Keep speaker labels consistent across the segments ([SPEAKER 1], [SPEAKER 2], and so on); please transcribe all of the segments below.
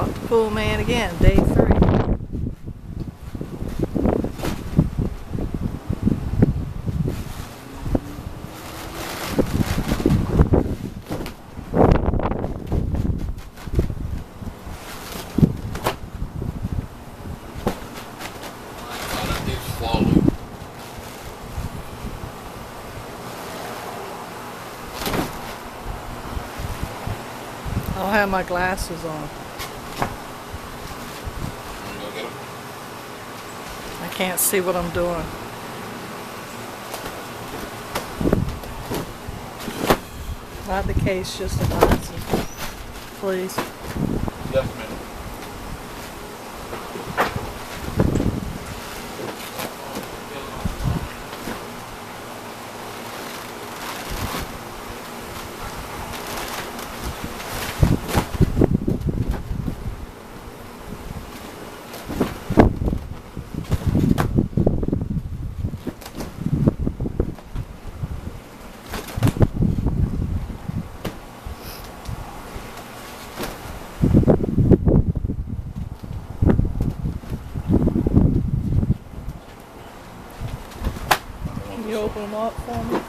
[SPEAKER 1] Caught the pool man again, day 3. I don't have my glasses on. I can't see what I'm doing. Not the case, just the glasses. Please.
[SPEAKER 2] Yes, ma'am.
[SPEAKER 1] Can you open them up for me?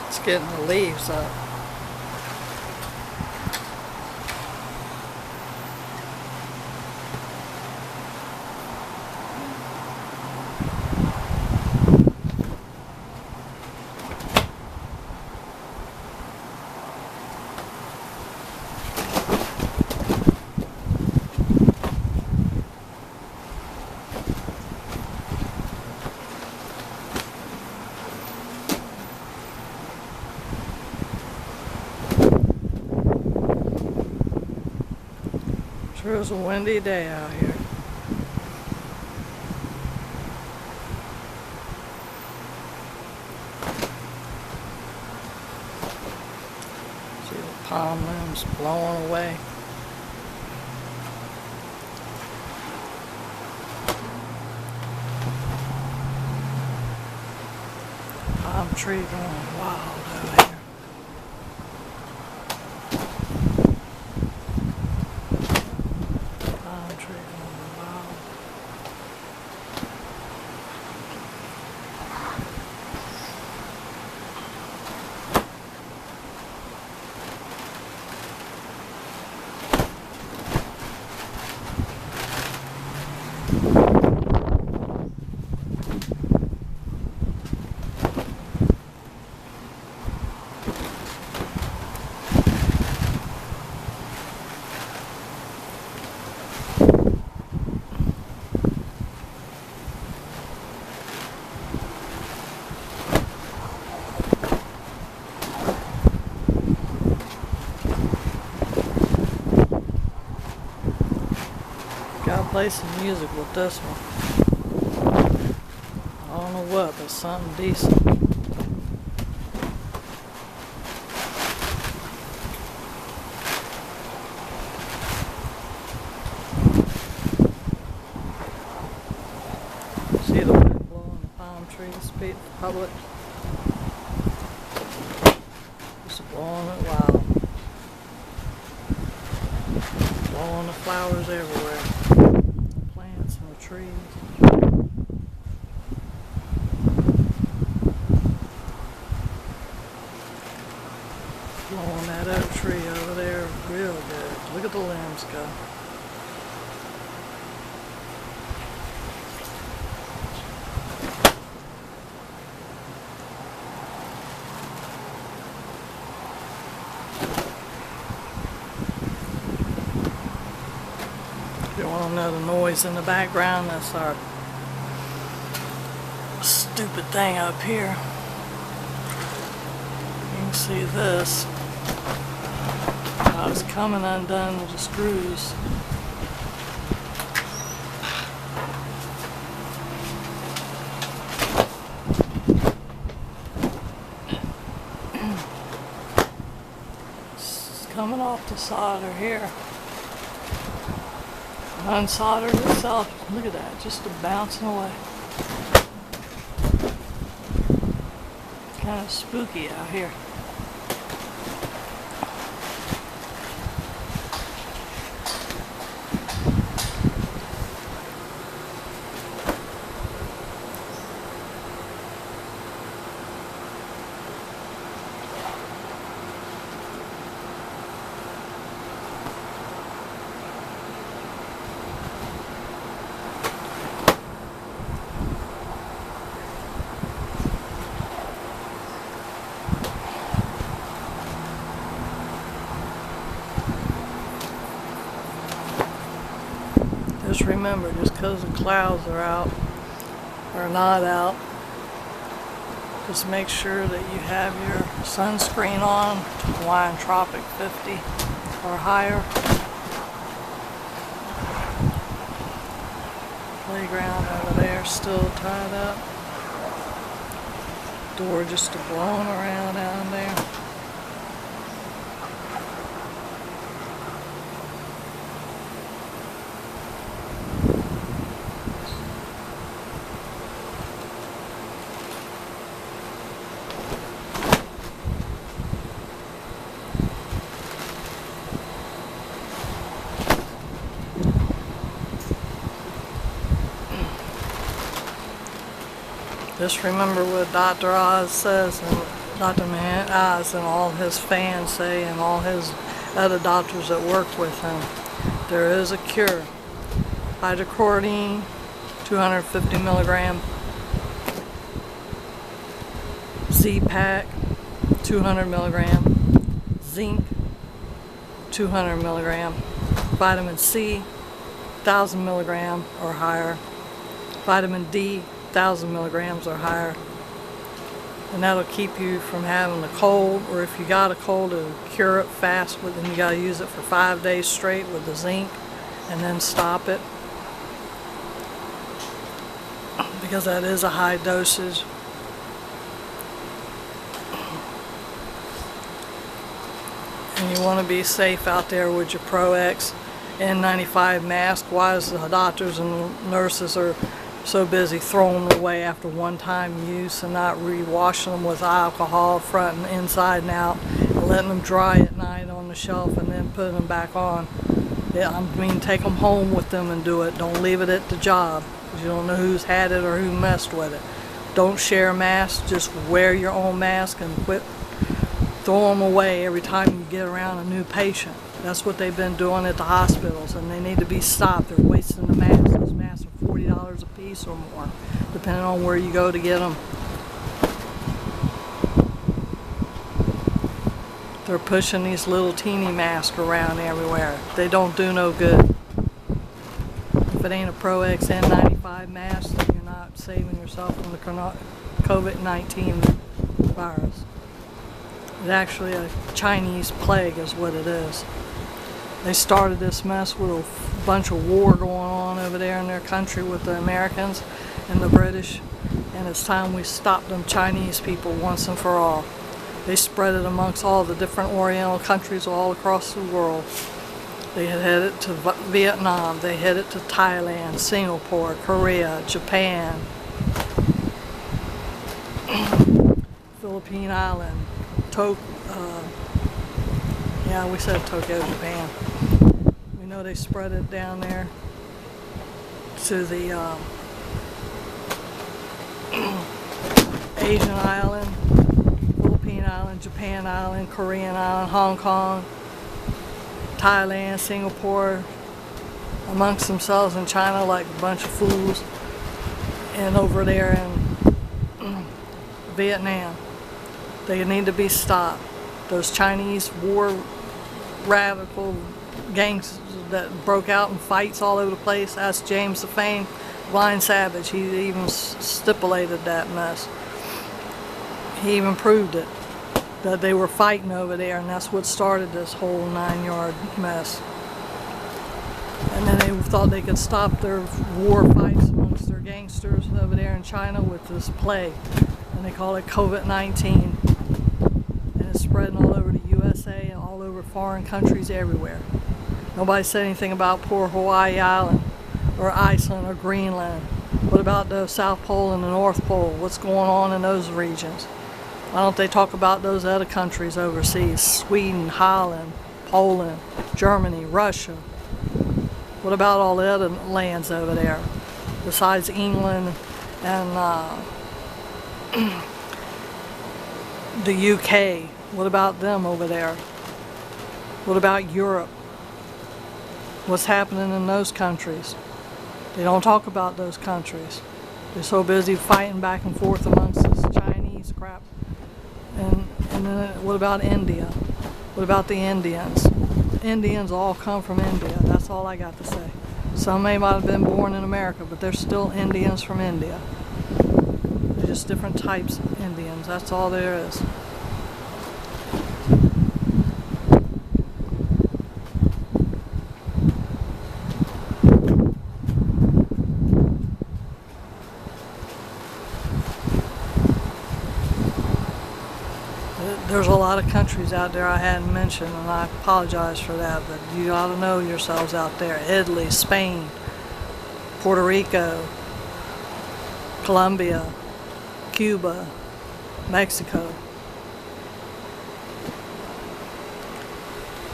[SPEAKER 1] It's getting the leaves up. Sure is a windy day out here. See the palm limbs blowing away. Palm tree going wild over here. Gotta play some music with this one. I don't know what, but something decent. trees, public. Just blowing it wild. Blowing the flowers everywhere. The plants and the trees. Blowing that oak tree over there real good. Look at the limbs go. If you want to know the noise in the background, that's our stupid thing up here. You can see this. I was coming undone with the screws. It's coming off the solder here. Unsoldered itself. Look at that, just bouncing away. Kind of spooky out here. Just remember, just because the clouds are out or not out, just make sure that you have your sunscreen on, Hawaiian Tropic 50 or higher. Playground over there still tied up. Door just blowing around down there. Just remember what Dr. Oz says, and Dr. Oz and all his fans say, and all his other doctors that work with him. There is a cure. Hydrochlorine, 250 milligram. Z-Pack, 200 milligram. Zinc, 200 milligram. Vitamin C, 1,000 milligram or higher. Vitamin D, 1,000 milligrams or higher, and that'll keep you from having a cold, or if you got a cold, it'll cure it fast, but then you got to use it for 5 days straight with the zinc and then stop it, because that is a high dosage. And you want to be safe out there with your Pro X N95 mask. Why is the doctors and nurses are so busy throwing them away after one-time use and not re-washing them with alcohol front and inside and out, and letting them dry at night on the shelf and then putting them back on? Yeah, I mean, take them home with them and do it. Don't leave it at the job, because you don't know who's had it or who messed with it. Don't share masks. Just wear your own mask and quit throwing them away every time you get around a new patient. That's what they've been doing at the hospitals, and they need to be stopped. They're wasting the masks. Those masks are $40 a piece or more, depending on where you go to get them. They're pushing these little teeny masks around everywhere. They don't do no good. If it ain't a Pro X N95 mask, then you're not saving yourself from the COVID-19 virus. It's actually a Chinese plague is what it is. They started this mess with a bunch of war going on over there in their country with the Americans and the British, and it's time we stopped them Chinese people once and for all. They spread it amongst all the different Oriental countries all across the world. They had headed to Vietnam, they headed to Thailand, Singapore, Korea, Japan. Philippine island. Yeah, we said Tokyo, Japan. We know they spread it down there to the Asian island, Philippine island, Japan island, Korean island, Hong Kong, Thailand, Singapore, amongst themselves in China like a bunch of fools, and over there in Vietnam. They need to be stopped. Those Chinese war radical gangs that broke out in fights all over the place. That's James the famed Blind Savage. He even stipulated that mess. He even proved it, that they were fighting over there, and that's what started this whole 9-yard mess. And then they thought they could stop their war fights amongst their gangsters over there in China with this plague, and they call it COVID-19. And it's spreading all over the USA and all over foreign countries everywhere. Nobody said anything about poor Hawaii Island or Iceland or Greenland. What about the South Pole and the North Pole? What's going on in those regions? Why don't they talk about those other countries overseas? Sweden, Holland, Poland, Germany, Russia. What about all the other lands over there besides England and the UK? What about them over there? What about Europe? What's happening in those countries? They don't talk about those countries. They're so busy fighting back and forth amongst this Chinese crap. And then what about India? What about the Indians? Indians all come from India. That's all I got to say. Some may might have been born in America, but they're still Indians from India. They're just different types of Indians. That's all there is. There's a lot of countries out there I hadn't mentioned, and I apologize for that, but you ought to know yourselves out there. Italy, Spain, Puerto Rico, Colombia, Cuba, Mexico,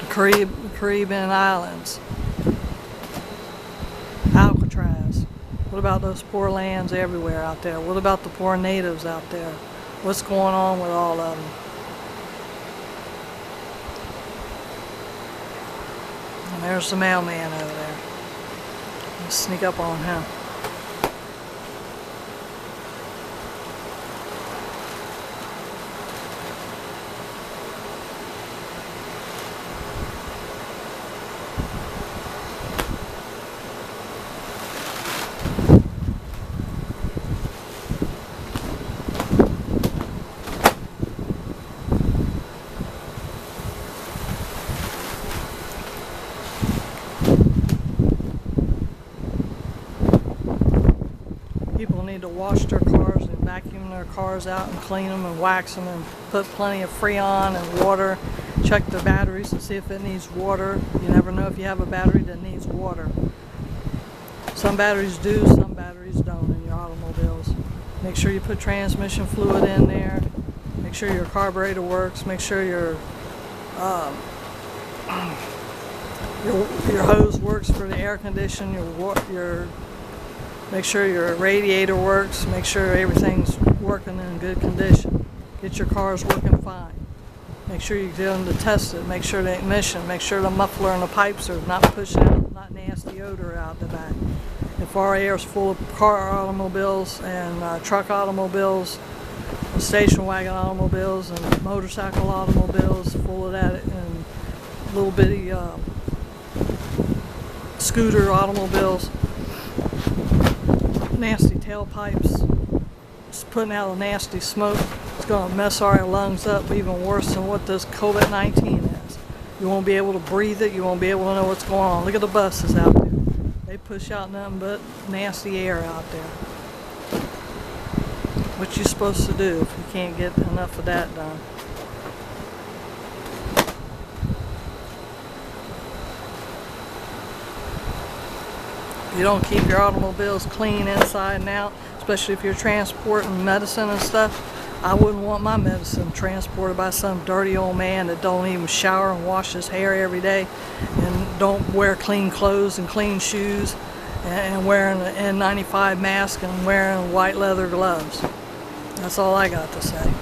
[SPEAKER 1] the Caribbean islands, Alcatraz. What about those poor lands everywhere out there? What about the poor natives out there? What's going on with all of them? And there's the mailman over there. Let's sneak up on him. People need to wash their cars and vacuum their cars out and clean them and wax them and put plenty of Freon and water. Check the batteries to see if it needs water. You never know if you have a battery that needs water. Some batteries do, some batteries don't in your automobiles. Make sure you put transmission fluid in there. Make sure your carburetor works. Make sure your hose works for the air conditioning. Make sure your radiator works. Make sure everything's working in good condition. Get your cars working fine. Make sure you get them to test it. Make sure the emission. Make sure the muffler and the pipes are not pushing out not nasty odor out the back. If our air is full of car automobiles and truck automobiles, and station wagon automobiles and motorcycle automobiles, full of that, and little bitty scooter automobiles, nasty tailpipes, it's putting out a nasty smoke. It's going to mess our lungs up even worse than what this COVID-19 is. You won't be able to breathe it. You won't be able to know what's going on. Look at the buses out there. They push out nothing but nasty air out there. What you supposed to do if you can't get enough of that done? If you don't keep your automobiles clean inside and out, especially if you're transporting medicine and stuff, I wouldn't want my medicine transported by some dirty old man that don't even shower and wash his hair every day and don't wear clean clothes and clean shoes and wearing an N95 mask and wearing white leather gloves. That's all I got to say.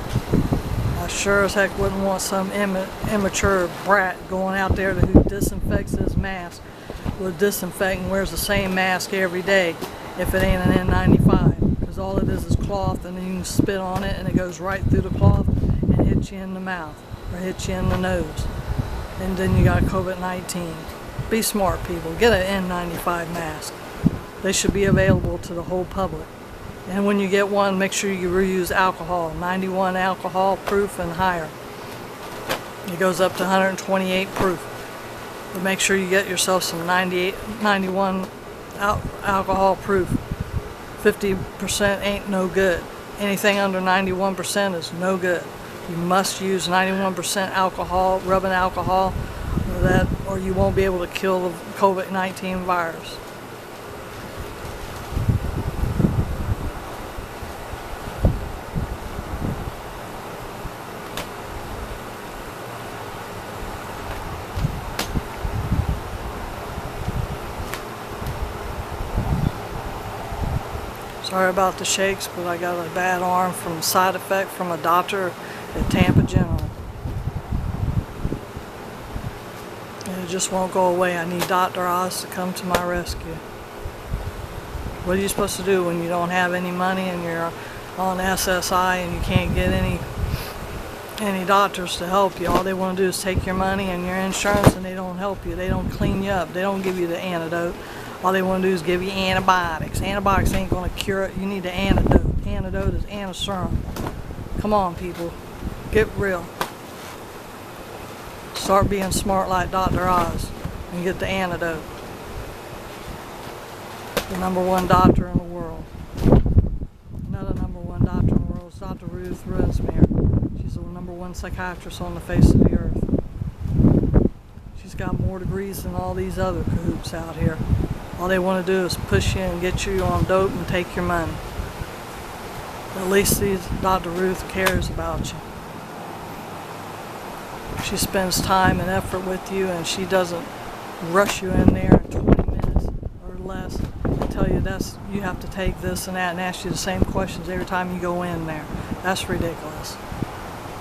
[SPEAKER 1] I sure as heck wouldn't want some immature brat going out there who disinfects his mask with disinfectant and wears the same mask every day if it ain't an N95. Because all it is cloth, and then you can spit on it and it goes right through the cloth and hits you in the mouth or hits you in the nose. And then you got COVID-19. Be smart, people. Get an N95 mask. They should be available to the whole public. And when you get one, make sure you reuse alcohol, 91 alcohol proof and higher. It goes up to 128 proof. But make sure you get yourself some 91 alcohol proof. 50% ain't no good. Anything under 91% is no good. You must use 91% alcohol, rubbing alcohol, or you won't be able to kill the COVID-19 virus. Sorry about the shakes, but I got a bad arm from side effect from a doctor at Tampa General. And it just won't go away. I need Dr. Oz to come to my rescue. What are you supposed to do when you don't have any money and you're on SSI and you can't get any doctors to help you? All they want to do is take your money and your insurance, and they don't help you. They don't clean you up. They don't give you the antidote. All they want to do is give you antibiotics. Antibiotics ain't going to cure it. You need the antidote. Antidote is antiserum. Come on, people. Get real. Start being smart like Dr. Oz and get the antidote. The #1 doctor in the world. Another #1 doctor in the world is Dr. Ruth Rensmere. She's the #1 psychiatrist on the face of the earth. She's got more degrees than all these other cahoots out here. All they want to do is push you and get you on dope and take your money. At least Dr. Ruth cares about you. She spends time and effort with you, and she doesn't rush you in there in 20 minutes or less and tell you you have to take this and that and ask you the same questions every time you go in there. That's ridiculous.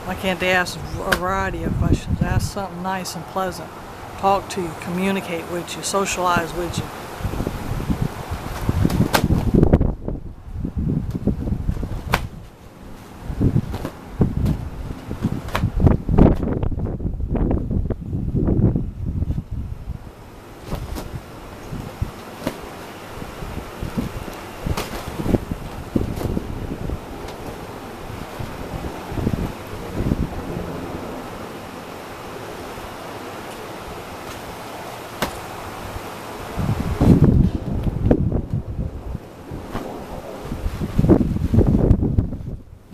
[SPEAKER 1] Why can't they ask a variety of questions? Ask something nice and pleasant. Talk to you, communicate with you, socialize with you.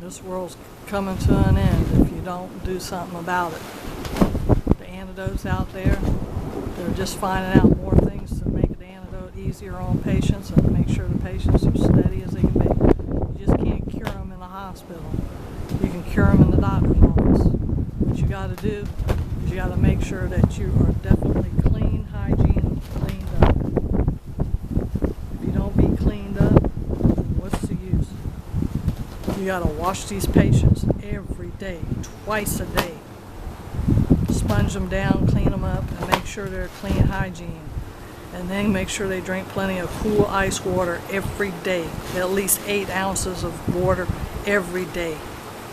[SPEAKER 1] This world's coming to an end if you don't do something about it. The antidotes out there, they're just finding out more things to make the antidote easier on patients and make sure the patients are steady as they can be. You just can't cure them in the hospital. You can cure them in the doctor's office. What you got to do is you got to make sure that you are definitely clean, hygiene, cleaned up. If you don't be cleaned up, what's the use? You gotta wash these patients every day, twice a day. Sponge them down, clean them up, and make sure they're clean hygiene. And then make sure they drink plenty of cool ice water every day. At least 8 ounces of water every day.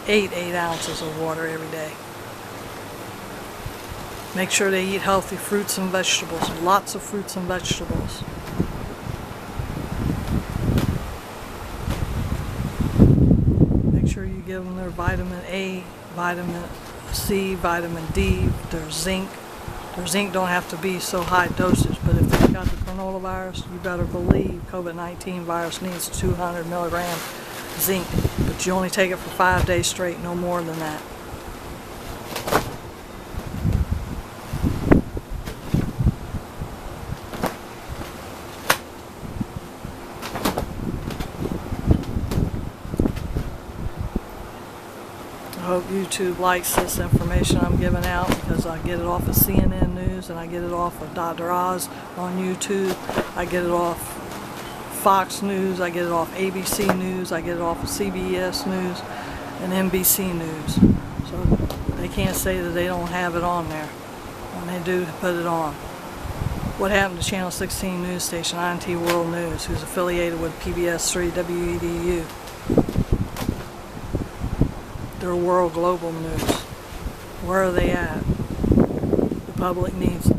[SPEAKER 1] 8 ounces of water every day. Make sure they eat healthy fruits and vegetables, lots of fruits and vegetables. You give them their vitamin A, vitamin C, vitamin D, their zinc. Their zinc don't have to be so high dosage, but if they've got the coronavirus, you better believe COVID-19 virus needs 200 milligrams zinc, but you only take it for 5 days straight, no more than that. hope YouTube likes this information I'm giving out, because I get it off of CNN News, and I get it off of Dr. Oz on YouTube. I get it off Fox News, I get it off ABC News, I get it off of CBS News and NBC News. So they can't say that they don't have it on there when they do put it on. What happened to Channel 16 news station, INT World News, who's affiliated with PBS3 WEDU? They're World Global News. Where are they at? The public needs them.